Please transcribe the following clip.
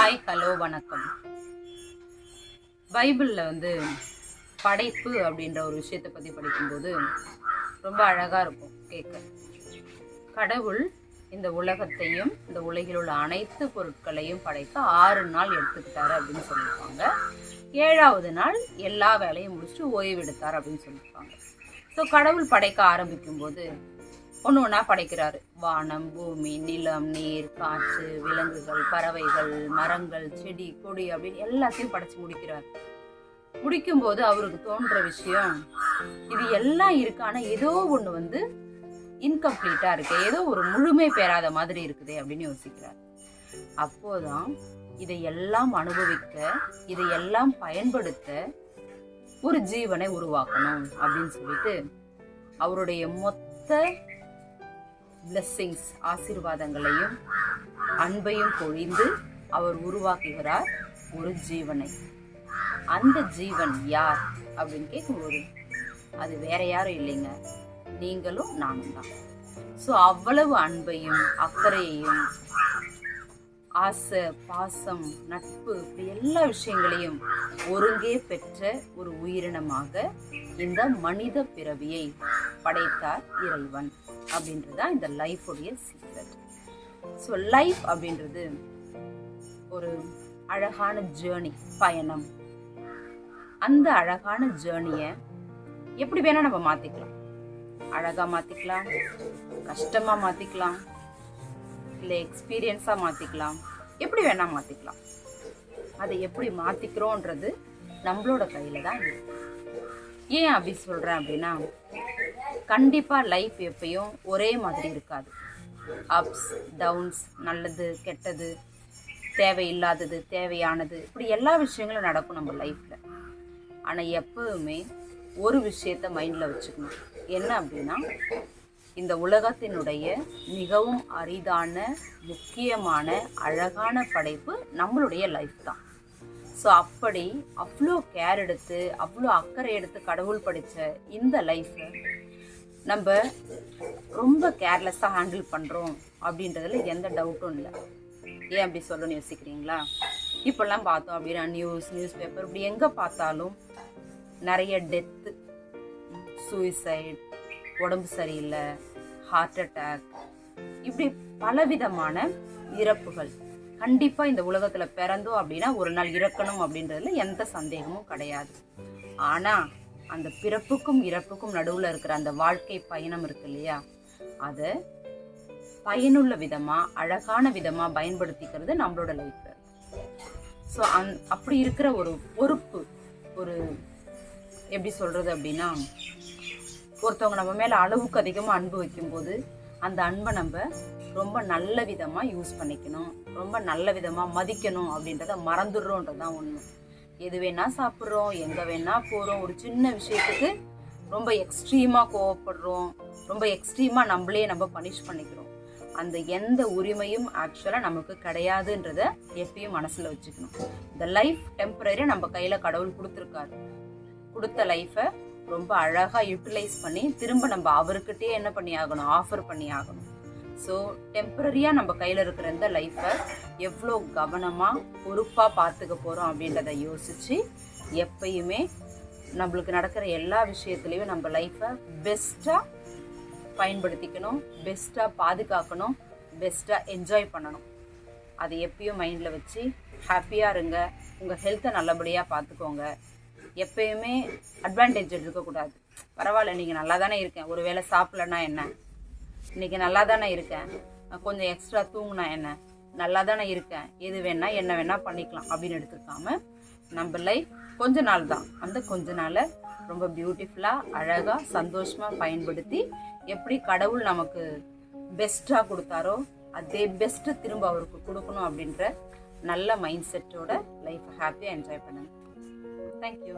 Hi, hello, வணக்கம். பைபிளில் படைப்பு அப்படின்ற ஒரு விஷயத்தை பற்றி படிக்கும்போது ரொம்ப அழகாக இருக்கும் கேட்க. கடவுள் இந்த உலகத்தையும் இந்த உலகில் உள்ள அனைத்து பொருட்களையும் படைக்க 6 நாள் எடுத்துக்கிட்டாரு அப்படின்னு சொல்லியிருப்பாங்க. 7வது நாள் எல்லா வேலையும் முடிச்சுட்டு ஓய்வு எடுத்தார் அப்படின்னு சொல்லியிருப்பாங்க. ஸோ கடவுள் படைக்க ஆரம்பிக்கும் போது ஒன்று ஒன்றா படைக்கிறாரு. வானம், பூமி, நிலம், நீர், காற்று, விலங்குகள், பறவைகள், மரங்கள், செடி, கொடி அப்படின்னு எல்லாத்தையும் படைச்சு முடிக்கிறார். முடிக்கும்போது அவருக்கு தோன்ற விஷயம், இது எல்லாம் இருக்கு, ஆனா ஏதோ ஒண்ணு இன்கம்ப்ளீட்டா இருக்கு, ஏதோ ஒரு முழுமை பெறாத மாதிரி இருக்குதே அப்படின்னு யோசிக்கிறார். அப்போதான் இதையெல்லாம் அனுபவிக்க, இதையெல்லாம் பயன்படுத்த ஒரு ஜீவனை உருவாக்கணும் அப்படின்னு சொல்லிட்டு அவருடைய மொத்த பிளெஸ்ஸிங்ஸ், ஆசீர்வாதங்களையும் அன்பையும் பொழிந்து அவர் உருவாக்குகிறார் ஒரு ஜீவனை. அந்த ஜீவன் யார் அப்படின்னு கேட்கும்போது அது வேற யாரும் இல்லைங்க, நீங்களும் நானும் தான். ஸோ அவ்வளவு அன்பையும் அக்கறையையும் ஆசை, பாசம், நட்பு, இப்படி எல்லா விஷயங்களையும் ஒருங்கே பெற்ற ஒரு உயிரினமாக இந்த மனித பிறவியை படைத்தார் இறைவன் அப்படின்றதுதான் இந்த லைஃபுடைய சீக்ரெட். ஸோ லைஃப் அப்படின்றது ஒரு அழகான ஜேர்னி, பயணம். அந்த அழகான ஜேர்னியை எப்படி வேணா நம்ம மாத்திக்கலாம். அழகா மாத்திக்கலாம், கஷ்டமா மாத்திக்கலாம், இல்லை எக்ஸ்பீரியன்ஸா மாத்திக்கலாம், எப்படி வேணா மாத்திக்கலாம். அதை எப்படி மாத்திக்கிறோன்றது நம்மளோட கையில தான் இருக்கு. ஏன் அப்படி சொல்றேன் அப்படின்னா, கண்டிப்பா லைஃப் எப்பயும் ஒரே மாதிரி இருக்காது. அப்ஸ், டவுன்ஸ், நல்லது, கெட்டது, தேவையில்லாதது, தேவையானது, இப்படி எல்லா விஷயங்களும் நடக்கும் நம்ம லைஃப்ல. ஆனா எப்பவுமே ஒரு விஷயத்த மைண்ட்ல வச்சுக்கணும். என்ன அப்படின்னா, இந்த உலகத்தினுடைய மிகவும் அரிதான, முக்கியமான, அழகான படைப்பு நம்மளுடைய லைஃப் தான். ஸோ அப்படி அவ்வளோ கேர் எடுத்து, அவ்வளோ அக்கறை எடுத்து கடவுள் படைச்ச இந்த லைஃப்பை நம்ம ரொம்ப கேர்லெஸ்ஸாக ஹேண்டில் பண்ணுறோம் அப்படின்றதுல எந்த டவுட்டும் இல்லை. ஏன் அப்படி சொல்லணும்னு யோசிக்கிறீங்களா? இப்போல்லாம் பார்த்தோம் அப்படின்னா நியூஸ் பேப்பர் இப்படி எங்கே பார்த்தாலும் நிறைய டெத்து, சூசைட், உடம்பு சரியில்லை, ஹார்ட் அட்டாக், இப்படி பலவிதமான இறப்புகள். கண்டிப்பா இந்த உலகத்துல பிறந்தோம் அப்படின்னா ஒரு நாள் இறக்கணும் அப்படின்றதுல எந்த சந்தேகமும் கிடையாது. ஆனா அந்த பிறப்புக்கும் இறப்புக்கும் நடுவுல இருக்கிற அந்த வாழ்க்கை பயணம் இருக்கு இல்லையா, அத பயனுள்ள விதமா, அழகான விதமா பயன்படுத்திக்கிறது நம்மளோட லைஃப்ல. ஸோ அப்படி இருக்கிற ஒரு பொறுப்பு, ஒரு எப்படி சொல்றது அப்படின்னா, ஒருத்தவங்க நம்ம மேல அளவுக்கு அதிகமா அன்பு வைக்கும் போது அந்த அன்பை நம்ம ரொம்ப நல்ல விதமா யூஸ் பண்ணிக்கணும், ரொம்ப நல்ல விதமா மதிக்கணும் அப்படின்றத மறந்துடுறோன்றதுதான் உண்மை. எது வேணா சாப்பிட்றோம், எங்க வேணா போறோம், ஒரு சின்ன விஷயத்துக்கு ரொம்ப எக்ஸ்ட்ரீமா கோவப்படுறோம், ரொம்ப எக்ஸ்ட்ரீமா நம்ம பனிஷ் பண்ணிக்கிறோம். அந்த எந்த உரிமையும் ஆக்சுவலா நமக்கு கிடையாதுன்றத எப்பயும் மனசுல வச்சுக்கணும். இந்த லைஃப் டெம்பரரி நம்ம கையில கடவுள் கொடுத்துருக்காரு. கொடுத்த லைஃபை ரொம்ப அழகா யூட்டிலைஸ் பண்ணி திரும்ப நம்ம அவர்கிட்டயே என்ன பண்ணி ஆகணும், ஆஃபர் பண்ணி ஆகணும். ஸோ டெம்பரரியா நம்ம கையில இருக்கிற இந்த லைஃப்பை எவ்வளோ கவனமா பொறுப்பா பார்த்துக்க போறோம் அப்படின்றத யோசிச்சு எப்பயுமே நம்மளுக்கு நடக்கிற எல்லா விஷயத்துலயும் நம்ம லைஃப்பை பெஸ்டா பயன்படுத்திக்கணும், பெஸ்டா பாதுகாக்கணும், பெஸ்டா என்ஜாய் பண்ணணும். அதை எப்பயும் மைண்ட்ல வச்சு ஹாப்பியா இருங்க. உங்க ஹெல்த்தை நல்லபடியா பார்த்துக்கோங்க. எப்பயுமே அட்வான்டேஜ் எடுக்கக்கூடாது. பரவாயில்ல, இன்னைக்கு நல்லா தானே இருக்கேன், ஒரு வேளை சாப்பிடலன்னா என்ன, இன்னைக்கு நல்லா தானே இருக்கேன், கொஞ்சம் எக்ஸ்ட்ரா தூங்குனா என்ன, நல்லா தானே இருக்கேன், எது வேணா என்ன வேணா பண்ணிக்கலாம் அப்படின்னு எடுத்துக்காம நம்ம லைஃப் கொஞ்ச நாள் தான், அந்த கொஞ்ச நாளை ரொம்ப பியூட்டிஃபுல்லா, அழகா, சந்தோஷமா பயன்படுத்தி எப்படி கடவுள் நமக்கு பெஸ்டா கொடுத்தாரோ அதே பெஸ்ட் திரும்ப அவருக்கு கொடுக்கணும் அப்படின்ற நல்ல மைண்ட் செட்டோட லைஃப் ஹாப்பியா என்ஜாய் பண்ணுங்க. Thank you.